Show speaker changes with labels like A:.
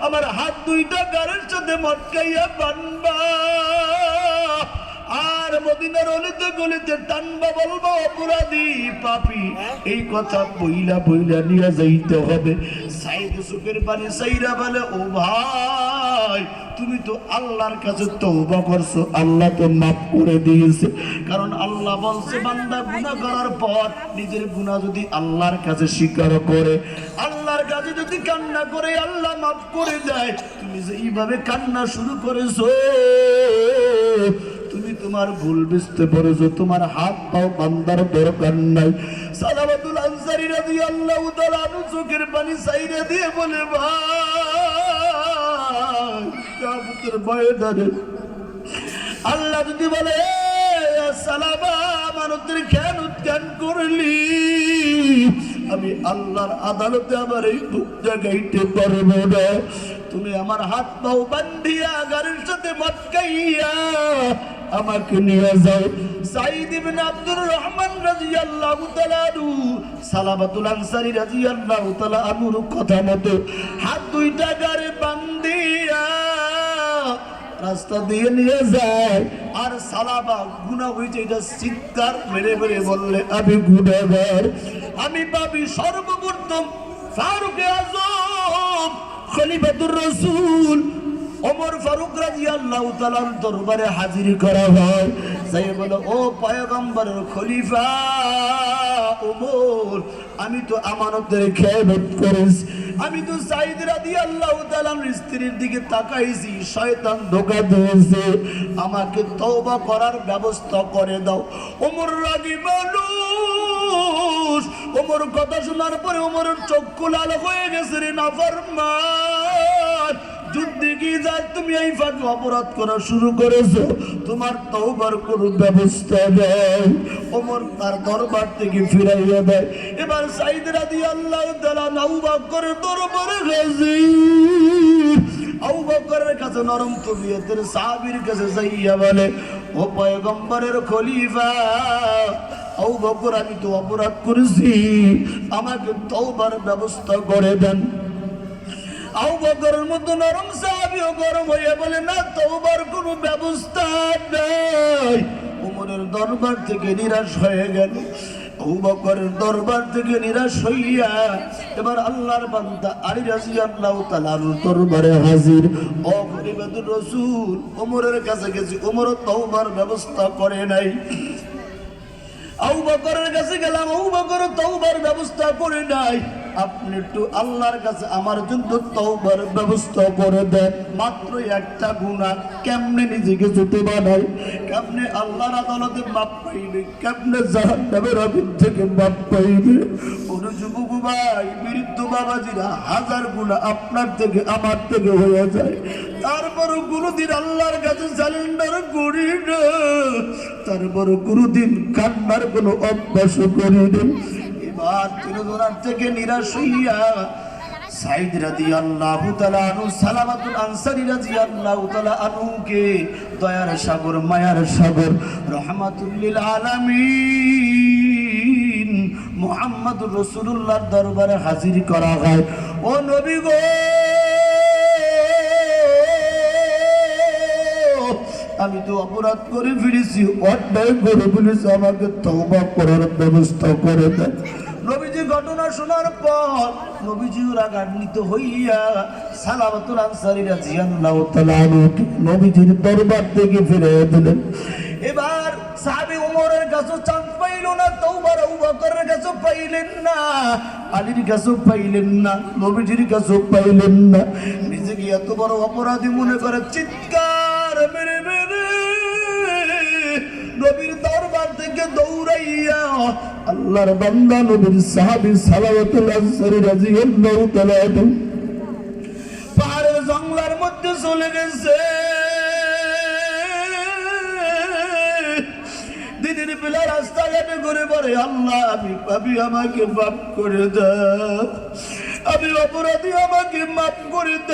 A: আমার হাত দুইটা গারের সাথে মটকাইয়া বানবা আর মদিনার অলিতে গলিতে টানবা, বলবো অপরাধী পাপী, এই কথা বইলা বইলা নিয়ে যাইতে হবে। সাইদ চোখের পানি সাইরা বলে, ও ভাই তুমি তো আল্লাহর কাছে তওবা করছো, আল্লাহ তো মাফ করে দিয়েছে। কারণ আল্লাহ বলছে বান্দা গুনাহ করার পর নিজের গুনাহ যদি আল্লাহর কাছে স্বীকার করে, আল্লাহর কাছে যদি কান্না করে, আল্লাহ মাফ করে দেয়। তুমি যে এইভাবে কান্না শুরু করেছো, তুমি তোমার ভুল বুঝতে পারছো, তোমার হাত পাও বান্দার দরকার নাই। সালাবাতুল আনসারী রাদিয়াল্লাহু তাআলা আনহু চোখের পানি সাইরা দিয়ে বলে, ভাই কিয়ামতের ময়দানে আল্লাহ যদি বলে, সালাবা আমানতের খেয়ানত কেন করলি, আমি আল্লাহর আদালতে আমার এই বুক জাগাইতে পারবো না। তুমি আমার হাত পাও বান্ধিয়া গাড়ির সাথে মটকাইয়া আমাকে নিয়ে যাও। সাঈদ ইবনে আব্দুর রহমান রাদিয়াল্লাহু তাআলা আনহু সালাবাতুল আনসারী রাদিয়াল্লাহু তাআলা আনহুর কথা মতো হাত দুইটা গাড়ি বান্ধিয়া রাস্তা দিয়ে নিয়ে যায়। আর সালাবা গুনাহ হয়েছে এটা চিৎকার মেরে মেরে বললে, আমি গুনাহগার, আমি পাপী। সর্বপ্রথম ফারুকে আজম খলিফাতুর রাসূল ওমর ফারুক রাদিয়াল্লাহু তাআলার দরবারে হাজির করা হয়। যাই বলে, ও পয়গম্বরের খলিফা ওমর, আমি তো আমানতের খেয়ানত করেছি, আমি তো সাঈদ রাদিয়াল্লাহু তাআলার স্ত্রীর দিকে তাকাইছি, শয়তান ধোঁকা দিয়েছে, আমাকে তওবা করার ব্যবস্থা করে দাও। ওমর রাগী মানুষ, ওমর কথা শোনার পরে ওমরের চক্ষু লাল হয়ে গেছে, রে নাফরমান, যুদ্ধে গিয়ে যায় তুমি এই ফাঁকে অপরাধ করা শুরু করেছো, তোমার তওবার কোনো ব্যবস্থা নেই। ওমর তার দরবার থেকে ফিরাইয়া দেয়। এবার সাঈদ রাদিয়াল্লাহু তাআলা আবু বকরের দরবারে হাজির। আবু বকরের কাছে নরম তবিয়তের সাহাবীর কাছে যাইয়া বলে, ও পয়গম্বরের খলিফা আবু বকর, আমি তো অপরাধ করেছি, আমাকে তওবার ব্যবস্থা করে দেন। আবু বকরের মতো নরম সাহাবীও গরম হয়ে বলে, না, তওবার কোনো ব্যবস্থা নেই। ওমরের দরবার থেকে নিরাশ হয়ে গেল। আবু বকরের দরবার থেকে নিরাশ হইয়া এবার আল্লাহর বান্দা আলী রাদিয়াল্লাহু তাআলার দরবারে হাজির। ও খলিফাতুর রাসূল, ওমরের কাছে গেছি, ওমর তওবার ব্যবস্থা করে নাই। আবু বকরের কাছে গেলাম, আবু বকর তওবার ব্যবস্থা করে নাই। আপনি একটু আল্লাহর কাছে আমার জন্য তওবার ব্যবস্থা করে দেন। মাত্র একটা গুনাহ, কেমনে নিজেকে ছোট বানাই, কেমনে আল্লাহর আদালতে মাপ পাইবে, কেমনে জাহান্নামের আগুন থেকে মাপ পাইবে। কোন যুবক ভাই, বৃদ্ধ বাবাজিরা, হাজার গুনাহ আপনার থেকে আমার থেকে হয়ে যায়, তারপরও কোনোদিন আল্লাহর কাছে সারেন্ডার করি না, তারপরও কোনোদিন কান্নার কোনো অভ্যাস করি না। এবার তিরোধনার থেকে নিরাশ হইয়া সাঈদ রাদিয়াল্লাহু তাআলা আনহু সালামাতুল আনসারী রাদিয়াল্লাহু তাআলা আনহুকে দয়ার সাগর, মায়ার সাগর, রহমাতুল লিল আলামিন মুহাম্মদুর রাসূলুল্লাহর দরবারে হাজির করা হয়। ও নবী গো, আমি তো অপরাধ করে ফিরেছি, অন্যায় করে ফেলেছি, আমাকে তওবা করার ব্যবস্থা করে দেন। নবীজি ঘটনা শোনার পর নবীজি রাগান্বিত হইয়া সালামাতুল আনসারী রাদিয়াল্লাহু তাআলা আনহুকে নবীজির দরবার থেকে ফিরিয়ে দিলেন। এবার সাহাবী ওমরের কাছে চান্স পাইল না, তওবার আবু বকরের কাছে পাইলেন না, আলীর কাছে পাইলেন না, নবীজির কাছে পাইলেন না। নিজেকে এত বড় অপরাধী মনে করে চিৎকার মেরে মেরে নবীর দরবার থেকে দৌড়াইয়া আল্লাহর বান্দা নবীর সাহাবী সালাওয়াতুল আনসারী রাদিয়াল্লাহু তাআলা আনহু পাহাড়ের জঙ্গলের মধ্যে চলে গেছে। দিনের বেলা রাস্তাঘাটে ঘুরে পড়ে, আল্লাহ আমি পাপী, আমাকে মাফ করে দাও, আমি অপরাধী, আমাকে মাফ করে দাও।